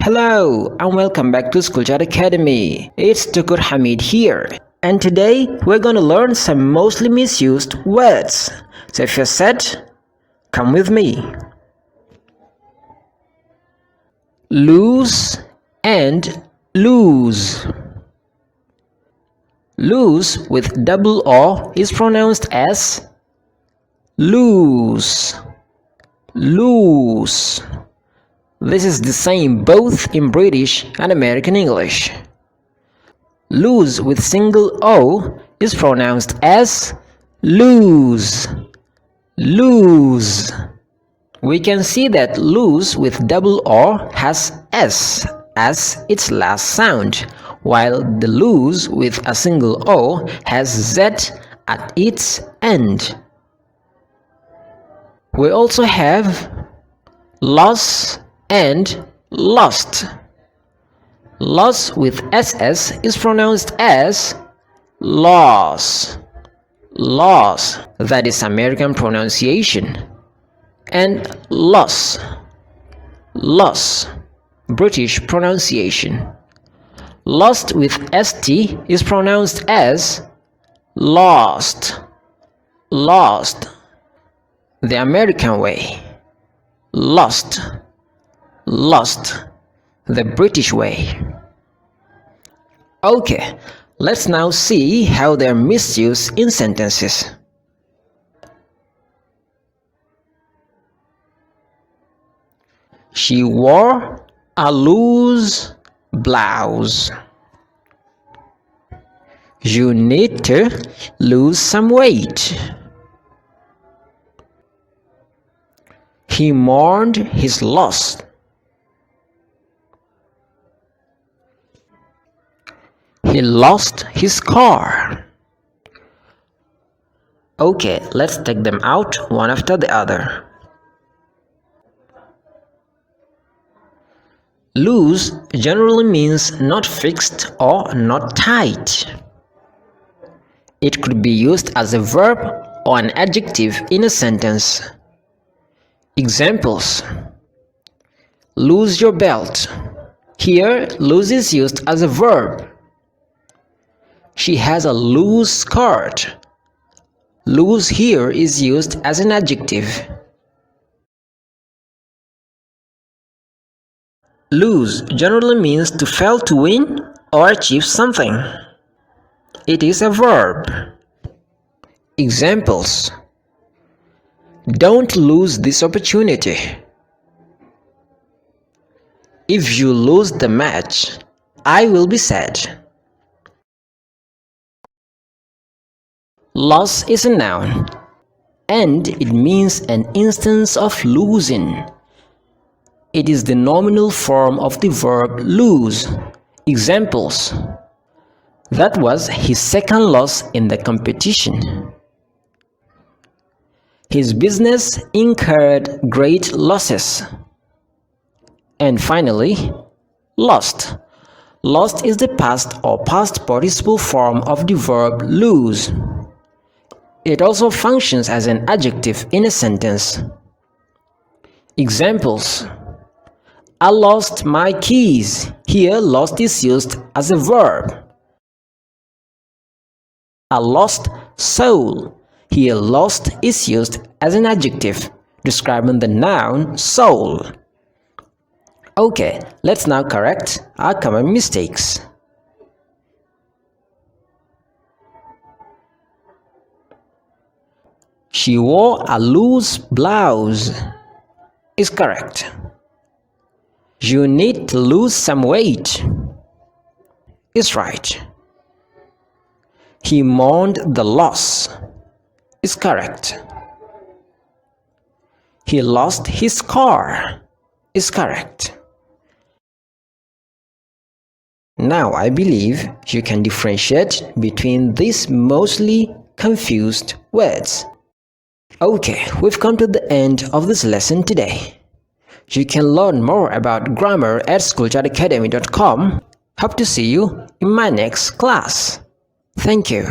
Hello and welcome back to School Chat Academy. It's Tukur Hamid here, and today we're going to learn some mostly misused words. So if you're set, come with me. Lose and lose. Lose with double O is pronounced as loose. Loose. This is the same both in British and American English. Lose with single O is pronounced as lose. Lose. We can see that lose with double O has S as its last sound, while the lose with a single O has Z at its end. We also have loss and lost. Loss with SS is pronounced as loss. Loss, that is American pronunciation. And loss. Loss, British pronunciation. Lost with ST is pronounced as lost. Lost, the American way. Lost. Lost, the British way. Okay, let's now see how they're misused in sentences. She wore a loose blouse. You need to lose some weight. He mourned his loss. He lost his car. Okay, let's take them out one after the other. Loose generally means not fixed or not tight. It could be used as a verb or an adjective in a sentence. Examples: lose your belt. Here, lose is used as a verb. She has a loose skirt. Loose here is used as an adjective. Lose generally means to fail to win or achieve something. It is a verb. Examples: don't lose this opportunity. If you lose the match, I will be sad. Loss is a noun, and it means an instance of losing. It is the nominal form of the verb lose. Examples: that was his second loss in the competition. His business incurred great losses. And finally, lost. Lost is the past or past participle form of the verb lose. It also functions as an adjective in a sentence. Examples: I lost my keys. Here, lost is used as a verb. A lost soul. Here, lost is used as an adjective, describing the noun soul. Okay, let's now correct our common mistakes. She wore a loose blouse is correct. You need to lose some weight is right. He mourned the loss is correct. He lost his car is correct. Now I believe you can differentiate between these mostly confused words. Okay, we've come to the end of this lesson today. You can learn more about grammar at schoolchatacademy.com. Hope to see you in my next class. Thank you.